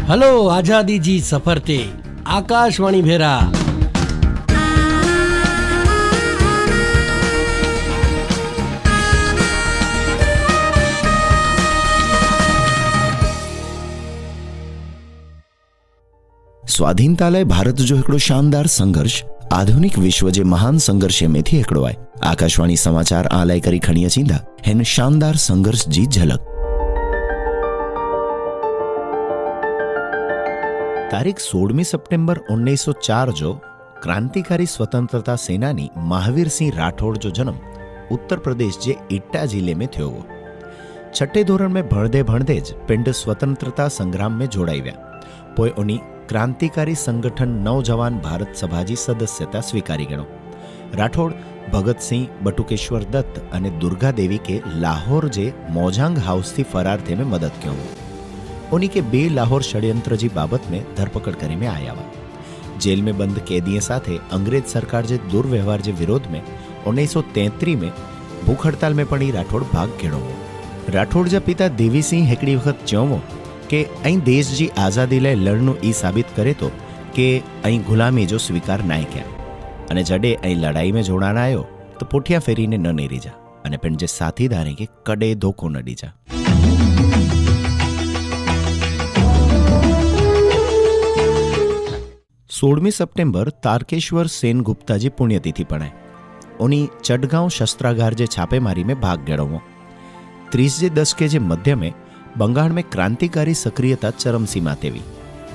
Hello આઝાદી જી સફર તે આકાશવાણી ભેરા स्वाधीनता लाइ भारत जो हिकिड़ो शानदार संघर्ष आधुनिक विश्व जे महान संघर्ष में थी हिकिड़ो आहे। आकाशवाणी समाचार आ लाइ करी खणी अचींदा हिन शानदार संघर्ष जी झलक। तारीख 16 सितंबर 1904 जो क्रांतिकारी स्वतंत्रता सेनानी महावीर सिंह राठौड़ जो जन्म उत्तर प्रदेश जे इट्टा जिले में थियो हो। छठे धोरण में भणदे भणदे ज पिंड स्वतंत्रता संग्राम में जोड़ाई व्या। पोइ उनी क्रांतिकारी संगठन नवजवान भारत सभा जी सदस्यता स्वीकारी गणो। राठौड़ भगत सिंह, बटुकेश्वर दत्त अने दुर्गा देवी के लाहौर जे मौजांग हाउस थी फरार थे में मदद क्यों। उन्हीं के 2 लाहौर षड्यंत्र जी बाबत में धरपकड़ करी में आया हुआ। जेल में बंद कैदीए साथे अंग्रेज सरकार जे दुर्व्यवहार जे विरोध में 1933 में भूख हड़ताल में पण राठौड़ भाग घेड़ो। राठौड़ जा पिता देवी सिंह हिकड़ी वखत चयो के अहीं देश जी आजादी लाइ लड़नु ई साबित करे तो के अहीं गुलामी जो स्वीकार नाय क्या अने जडे अहीं लड़ाई में जोड़ाण आयो तो पोठिया फेरीने न नेरी जा अने पण जे साथीदारे के कड़े धोको न दी जा। सोलमी सितंबर तारकेश्वर सेन गुप्ता जी पुण्यतिथि पण है। उनी चटगांव शस्त्रागार जे छापेमारी में भाग घेड़ो। 30 जे दशके जे मध्य में बंगाल में क्रांतिकारी सक्रियता चरमसीमा तेवी।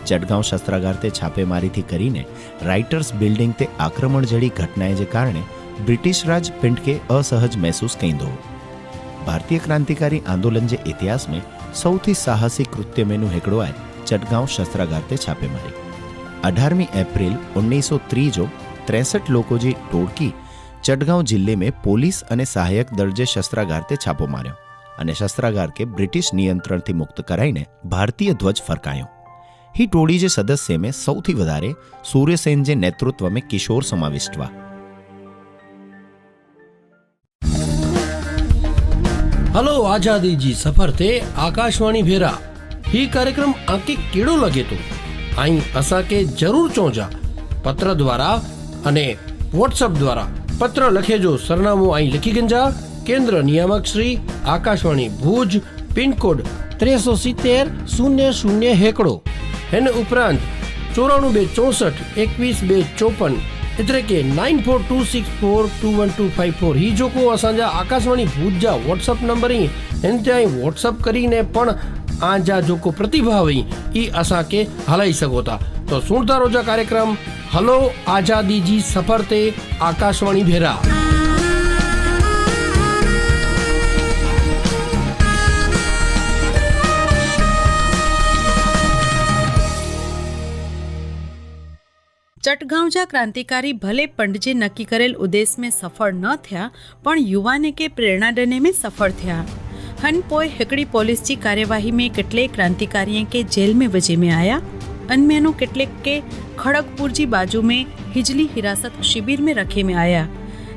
चटगांव शस्त्रागार ते छापेमारी थी करीने राइटर्स बिल्डिंग ते आक्रमण जड़ी घटनाएं जे कारणे ब्रिटिश राज पिंड के असहज महसूस कईंदो। भारतीय क्रांतिकारी आंदोलन जे इतिहास में सौथी साहसी कृत्य मेनू हिकड़ो आहे चटगांव शस्त्रागार ते छापेमारी। 18 एप्रिल 1930 जो 63 लोगों जी टोळकी चटगांव जिले में पोलीस अने सहायक दल जे शस्त्रागार ते छापो मार्यो अने शस्त्रागार के ब्रिटिश नियंत्रण थी मुक्त कराईने भारतीय ध्वज फरकायो। ही टोळी जे सदस्य में सौथी वधारे सूर्यसेन जे नेतृत्व में किशोर समाविष्ट हुआ। હલો આઝાદી જી સફર તે આકાશવાણી ભેરા ही कार्यक्रम आके केड़ो लगे तो आई असा के जरूर चौजा पत्र द्वारा अने व्हाट्सएप द्वारा पत्र लखे जो सरनामो आई लिखी गंजा केंद्र नियामक श्री आकाशवाणी भूज पिनकोड 370 हेकड़ो एन उपरांत 94 264 21 એટલે કે 9426421254 ही जो को असांजा आकाशवाणी भूज जा व्हाट्सएप नंबर ही एन त्याई व्हाट्सएप करीने पण आ जा जो को प्रतिभाव ही ई असा के हलाई सको था। तो सुनता रोजा कार्यक्रम हलो आजादी जी सफर ते आकाशवाणी भेरा। चटगांवजा क्रांतिकारी भले पंडजे नक्की करेल उद्देश्य में सफल न थया पण युवाने के प्रेरणादने में सफल थया। हन पोए हिकड़ी पुलिस की कार्यवाही में केटले क्रांतिकारियों के जेल में वजे में आया। अनमेनो केटले के खड़गपुर जी बाजू में हिजली हिरासत शिविर में रखे में आया।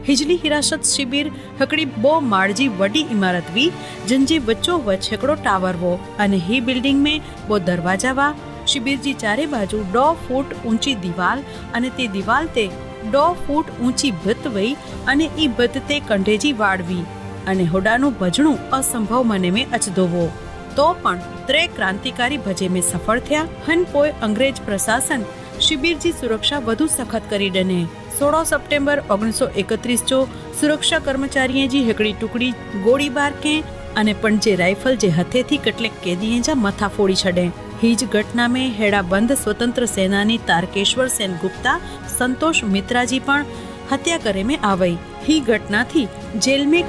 हिजली हिरासत शिविर हिकड़ी बो माळजी वडी इमारत वी जंजे वच्चो वच हिकड़ो टावर वो अने ही बिल्डिंग में बो दरवाजा वा। शिविर जी चारे बाजू 2 फूट ऊंची दीवाल अने ते दीवाल ते 2 फूट ऊंची भित वई अने ई भित ते कंढेजी वाड़वी अने होडानु भजणु असंभव मने में अचदोवो। तो पण 3 क्रांतिकारी भजे में सफल थया। हन पोए अंग्रेज प्रशासन शिविर जी सुरक्षा वधु सखत करी डने। 16 सितंबर 1931 जो सुरक्षा कर्मचारीए जी हिकड़ी टुकड़ी गोळीबार के अने पंजे राइफल जे हथे थी कटलेक कैदीए जा मथा फोड़ी छडे। हीज घटना में हेड़ा बंद स्वतंत्र सेनानी तारकेश्वर सेन गुप्ता, संतोष मित्रा जी पण हत्या करे में आवई। ही घटना थी जेल में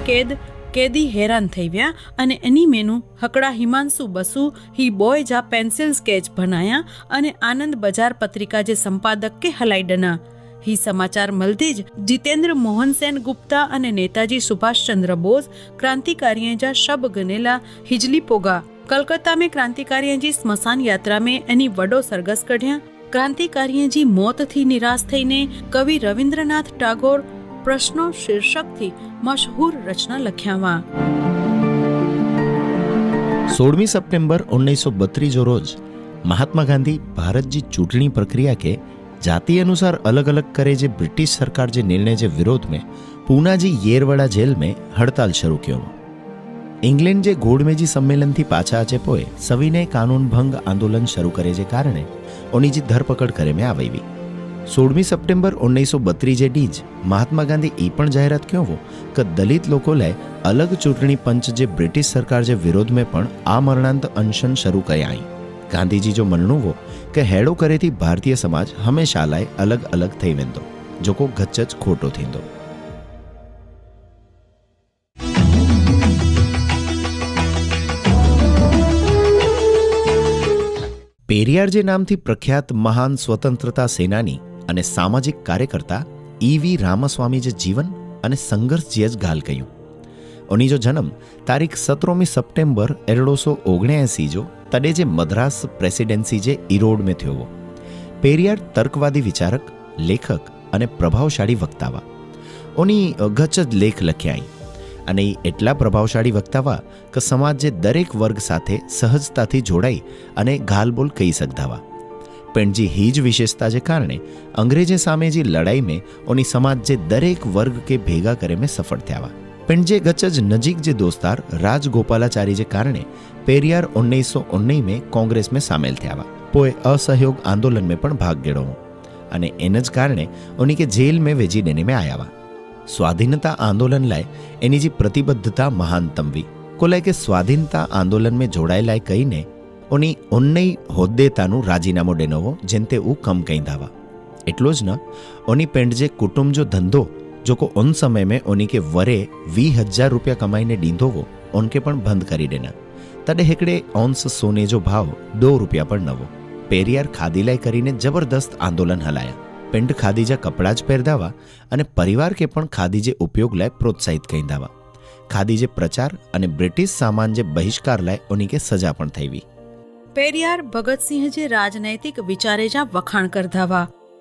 कैदी हैरान थई व्या अने एनी मेनू हकड़ा हिमांशु बसु ही बॉय जा पेंसिल स्केच बनाया अने आनंद बाजार पत्रिका जे संपादक के हलाई डना। ही समाचार मलते ज जितेंद्र मोहन सेन गुप्ता अने नेताजी सुभाष चंद्र बोस क्रांतिकारियों जा शब गनेला हिजली पोगा। कलकत्ता में क्रांतिकारियों जी स्मशान यात्रा में एनी वडो सरगस कढ़िया। क्रांतिकारियों जी मौत थी निराश थईने कवि रविंद्रनाथ टागोर प्रश्नो शीर्षक थी मशहूर रचना लख्यावा। 16 સપ્ટેમ્બર 1932 રોજ महात्मा गांधी भारत जी चूंटणी प्रक्रिया के जाति अनुसार अलग अलग करे जे ब्रिटिश सरकार जे निर्णय जे विरोध में पूना जी येरवड़ा जेल में हड़ताल शुरू कियो। इंग्लैंड जे गोड़मेजी सम्मेलन थी पाछा अचे पोए सविनय कानून भंग आंदोलन शुरू करे जे कारणे ओनी जी धरपकड़ करे में आवी। 16 सप्टेम्बर 1932 जे डीज महात्मा गांधी ई पण जाહેરાત क्यों वो कि दलित लोको लाए अलग चूंटणी पंच जे ब्रिटिश सरकार जे विरोध में पण आ मरणांत अनशन शुरू कर्या। गांधीजी जो मनणु वो कि हेड़ो करे थी भारतीय समाज हमेशा लाए अलग अलग थई वेंदो, जो को गच्च खोटो थींदो। पेरियार जे नामथी प्रख्यात महान स्वतंत्रता सेनानी અને સામાજિક કાર્યકર્તા ઈ.વી. રામસ્વામી જે જીવન અને સંઘર્ષ જે જ ગાલ કહ્યું। ઓની જો જન્મ તારીખ 17 સપ્ટેમ્બર 1879 જો તડે જે મદ્રાસ પ્રેસિડેન્સી જે ઈરોડ में થયો। પેરિયાર તર્કવાદી વિચારક, લેખક અને પ્રભાવશાળી વક્તાવા। ઓની ગચ જ લેખ લખ્યા અને એટલા પ્રભાવશાળી વક્તાવા કે સમાજ જે દરેક વર્ગ સાથે સહજતાથી જોડાઈ અને ગાલબોલ કહી શકતાવા। પણ जी हीज विशेषता के कारण अंग्रेजे सामे जी लड़ाई में ओनी समाज जे दरेक वर्ग के भेगा करे में सफल थया। पण जे गचज नजीक जे दोस्तार राजगोपालाचारी जे कारण पेरियार 1919 में कांग्रेस में सामेल थया। पोए असहयोग आंदोलन में पण भाग गेड़ो अने एनज कारणे ओनी के जेल में वेजी देने में आया। स्वाधीनता आंदोलन लाए एनी जी प्रतिबद्धता महान तमवी कोलाय के स्वाधीनता आंदोलन में जोड़ायेलाय कहीने ओनी ओन्नई होद्देतानु राजीनामो डेनोवो जेनते ऊ कम कहीं दावा। एटलो ज न ओनी पेंड जे कुटुंब जो धंधो जो को उन समय में ओनी के वरे 20,000 रुपया कमाईने डींधोवो उनके पण बंद करी देना। तडे हेकड़े औंस सोने जो भाव 2 रुपया पण नवो। पेरियार खादीलाय करीने जबरदस्त आंदोलन हलाया। पेंड खादी जा कपड़ा ज पहेरदावा अने परिवार के पण खादी जे उपयोग लाय प्रोत्साहित कहीं दावा। खादी जे प्रचार अने ब्रिटिश सामान जे बहिष्कार लाय ओनी के सजा पण थईवी। पेरियार भगतसिंह जे राजनैतिक विचारे जा वखाण करधावा।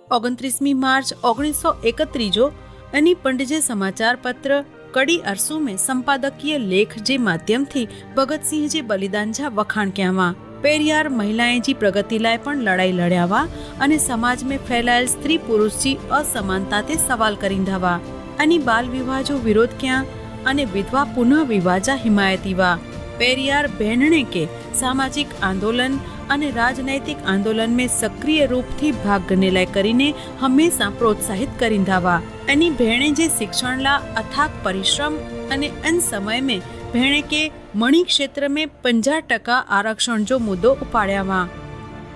29 मार्च 1931 जो अनी पंडजे समाचार पत्र कड़ी अरसू में संपादकीय लेख जे माध्यम थी भगतसिंह जे बलिदान जा वखाण क्यावा। पेरियार महिलाएं जी प्रगति लाय पण लड़ाई लड़्यावा अने समाज में फैलाયેલ स्त्री पुरुष जी असमानता ते सवाल करींदावा। अनी बाल विवाह जो विरोध क्या अने विधवा पुनः विवाह जा हिमायतीवा। पेरियार भेणणे के सामाजिक आंदोलन અને રાજનૈતિક આંદોલન में सक्रिय रूप थी भाग गनेलाय करीने हमेशा प्रोत्साहित करींदावा। एनी भेणे जे शिक्षण ला अथाक परिश्रम अने अन समय में भेणे के मणि क्षेत्र में 50% आरक्षण जो मुद्दो उपाड्यावा।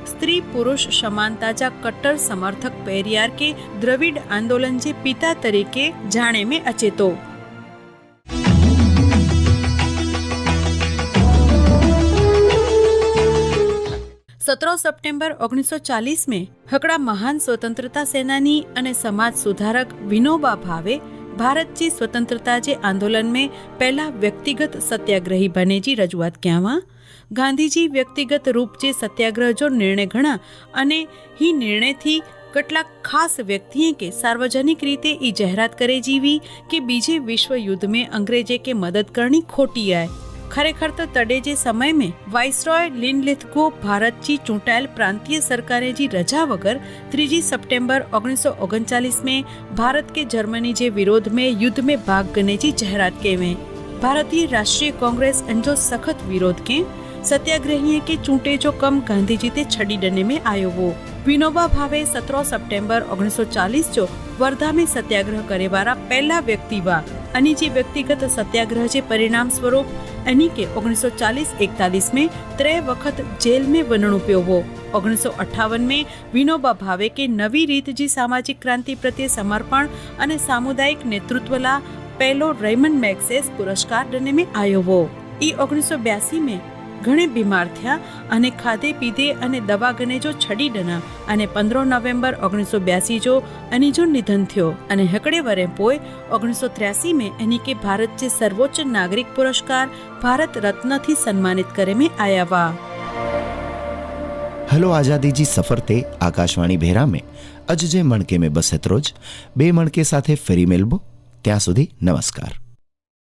स्त्री पुरुष समानता जा कट्टर समर्थक पेरियार के द्रविड़ आंदोलन जे पिता तरीके जाणे में अचेतो। 17 सप्टेम्बर 1940 में हकड़ा महान स्वतंत्रता सेनानी अने समाज सुधारक विनोबा भावे भारत जी स्वतंत्रता जे आंदोलन में पहला व्यक्तिगत सत्याग्रही बने जी रजूआत क्यावा। गांधीजी व्यक्तिगत रूप जे सत्याग्रह जो निर्णय घणा अने ही निर्णय थी કેટલાક ખાસ વ્યક્તિએ કે સાર્વજનિક રીતે ई જાહેરાત કરે જીવી કે બીજે વિશ્વ युद्ध में अंग्रेजे के मदद करनी खोटी है। खरेखर तो तडे जे समय में वाइसरॉय लिनलिथगो भारत जी चूंटाયેલ प्रांतीय सरकारे जी रजा वगर 3 सितंबर 1939 में भारत के जर्मनी जे विरोध में युद्ध में भाग गने जी जाहेरात केवे। भारतीय राष्ट्रीय कांग्रेस अंजो सखत विरोध के सत्याग्रही के चूंटे जो कम गांधीजी ते छड़ी डने में आयो वो। विनोबा भावे 17 सितंबर 1940 जो वर्धा में सत्याग्रह करे वाला पहला व्यक्ति वा। अनी जे व्यक्तिगत सत्याग्रह जे परिणाम स्वरूप अनी के 1940-41 में 3 वखत जेल में वनणु पियो वो। 1958 में विनोबा भावे के नवी रीत जी सामाजिक क्रांति प्रत्ये समर्पण अने सामुदायिक नेतृत्व ला पहलो रेमंड मैग्सेस पुरस्कार डने में आयो वो। 1982 में घणे बीमार थया अने खाधे पीधे अने दवा गने जो छड़ी डना अने 15 नवेम्बर 1982 जो अनी जो निधन थयो अने हकड़े वरे पोए 1983 में अनी के भारत जे सर्वोच्च नागरिक पुरस्कार भारत रत्न थी सम्मानित करे में आया वा। हेलो आजादी जी सफर ते आकाशवाणी भेरा में अज जे मणके में बस एतरो ज। बे मणके साथे फेरी मेलबो। त्यां सुधी नमस्कार।